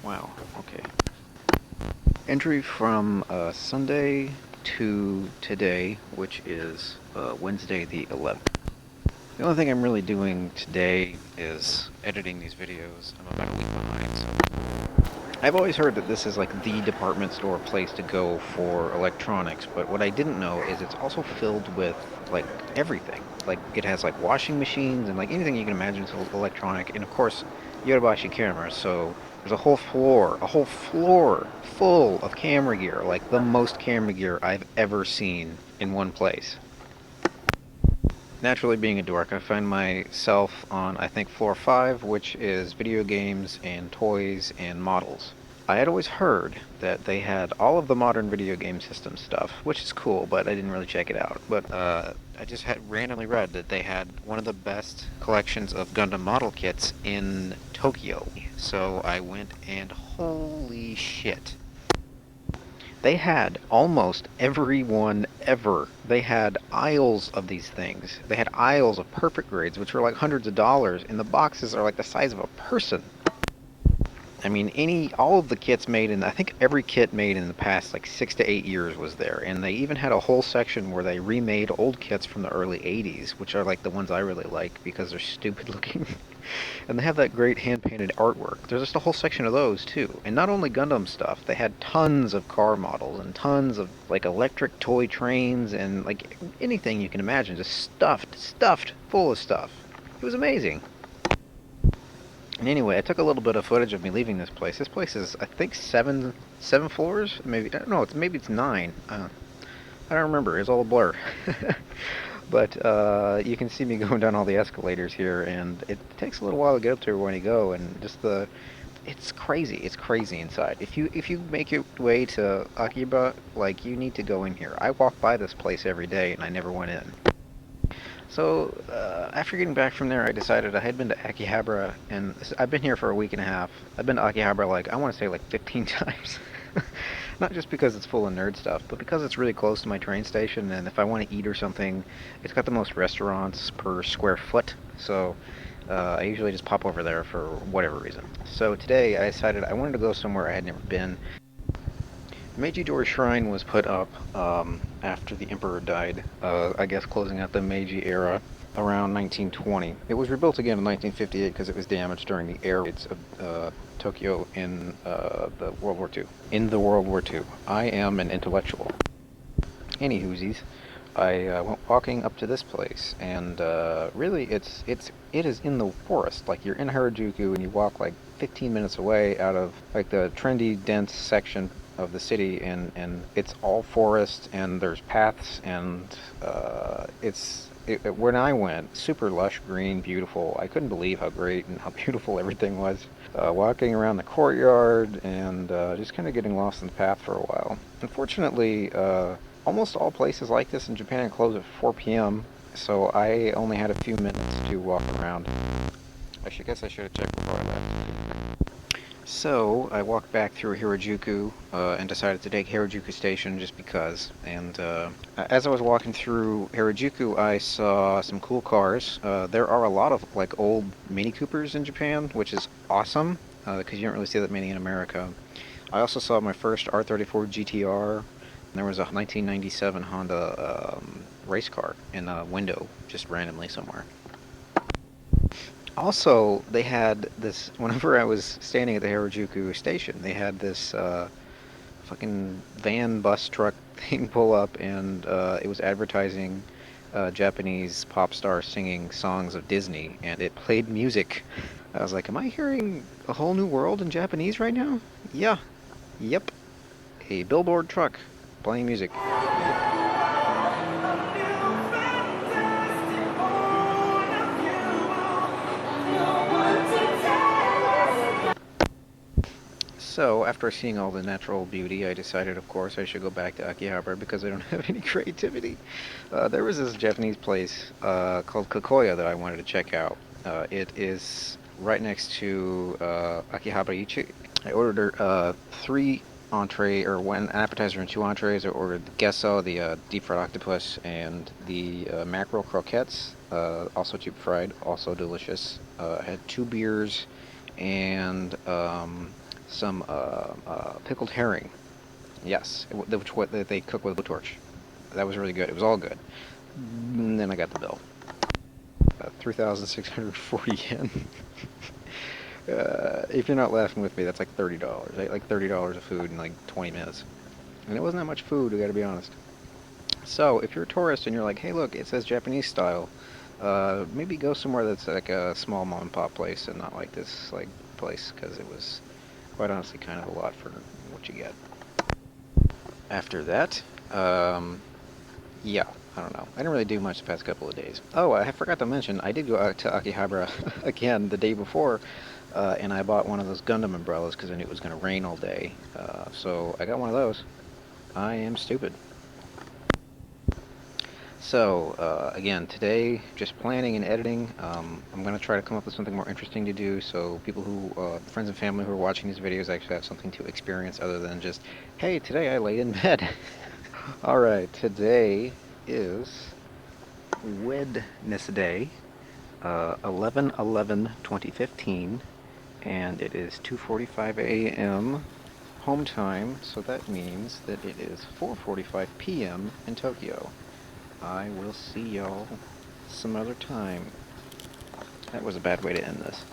Wow, okay. Entry from Sunday to today, which is Wednesday the 11th. The only thing I'm really doing today is editing these videos. I'm about a week behind, so I've always heard that this is like the department store place to go for electronics, but what I didn't know is it's also filled with like everything. Like it has like washing machines and like anything you can imagine is electronic, and of course Yodobashi cameras, so there's a whole floor full of camera gear, like the most camera gear I've ever seen in one place. Naturally, being a dork, I find myself on, I think, floor 5, which is video games and toys and models. I had always heard that they had all of the modern video game system stuff, which is cool, but I didn't really check it out. But I just had randomly read that they had one of the best collections of Gundam model kits in Tokyo. So I went and holy shit. They had almost every one ever. They had aisles of these things. They had aisles of perfect grades, which were like hundreds of dollars, and the boxes are like the size of a person. I mean, all of the kits made I think every kit made in the past like 6 to 8 years was there, and they even had a whole section where they remade old kits from the early 80s, which are like the ones I really like because they're stupid looking. And they have that great hand-painted artwork. There's just a whole section of those too. And not only Gundam stuff, they had tons of car models and tons of like electric toy trains and like anything you can imagine, just stuffed full of stuff. It was amazing. And anyway, I took a little bit of footage of me leaving this place. This place is, I think, seven floors. Maybe I don't know. Maybe it's 9. I don't remember. It's all a blur. But you can see me going down all the escalators here, and it takes a little while to get up to where you go, and just it's crazy. It's crazy inside. If you make your way to Akiba, like you need to go in here. I walk by this place every day, and I never went in. So, after getting back from there, I decided I had been to Akihabara, and I've been here for a week and a half. I've been to Akihabara, like, I want to say, like, 15 times. Not just because it's full of nerd stuff, but because it's really close to my train station, and if I want to eat or something, it's got the most restaurants per square foot, so I usually just pop over there for whatever reason. So today, I decided I wanted to go somewhere I had never been. Meiji Shrine was put up after the emperor died, I guess closing out the Meiji era around 1920. It was rebuilt again in 1958 because it was damaged during the air raids of Tokyo in the World War II. In the World War II. I am an intellectual. Anywhoosies, I went walking up to this place, and really it is in the forest. Like you're in Harajuku, and you walk like 15 minutes away out of like the trendy, dense section of the city, and it's all forest, and there's paths, and when I went, super lush, green, beautiful. I couldn't believe how great and how beautiful everything was. Walking around the courtyard and just kind of getting lost in the path for a while. Unfortunately, almost all places like this in Japan close at 4 p.m., so I only had a few minutes to walk around. Guess I should have checked before I left. So I walked back through Harajuku and decided to take Harajuku Station just because. And as I was walking through Harajuku, I saw some cool cars. There are a lot of like old Mini Coopers in Japan, which is awesome because you don't really see that many in America. I also saw my first R34 GTR. And there was a 1997 Honda race car in a window, just randomly somewhere. Also, they had this, whenever I was standing at the Harajuku station, they had this fucking van bus truck thing pull up, and it was advertising Japanese pop stars singing songs of Disney, and it played music. I was like, am I hearing a whole new world in Japanese right now? Yeah. Yep. A billboard truck playing music. So, after seeing all the natural beauty, I decided, of course, I should go back to Akihabara because I don't have any creativity. There was this Japanese place called Kokoya that I wanted to check out. It is right next to Akihabara Ichi. I ordered 3 entree, or an appetizer and 2 entrees. I ordered the gesso, the deep fried octopus, and the mackerel croquettes, also deep fried, also delicious. I had 2 beers and some pickled herring. Yes, which what they cook with a blowtorch. That was really good. It was all good. And then I got the bill. 3,640 yen. If you're not laughing with me, that's like $30. Right? Like $30 of food in like 20 minutes. And it wasn't that much food, we gotta be honest. So, if you're a tourist and you're like, hey, look, it says Japanese style, maybe go somewhere that's like a small mom and pop place and not like this like place, because it was quite honestly kind of a lot for what you get. After that, yeah, I don't know. I didn't really do much the past couple of days. Oh, I forgot to mention, I did go out to Akihabara again the day before, and I bought one of those Gundam umbrellas because I knew it was going to rain all day. So I got one of those. I am stupid. So, again, today, just planning and editing. I'm going to try to come up with something more interesting to do so people who, friends and family who are watching these videos actually have something to experience other than just, hey, today I laid in bed. Alright, today is Wednesday, 11/11/2015, and it is 2:45 a.m. home time, so that means that it is 4:45 p.m. in Tokyo. I will see y'all some other time. That was a bad way to end this.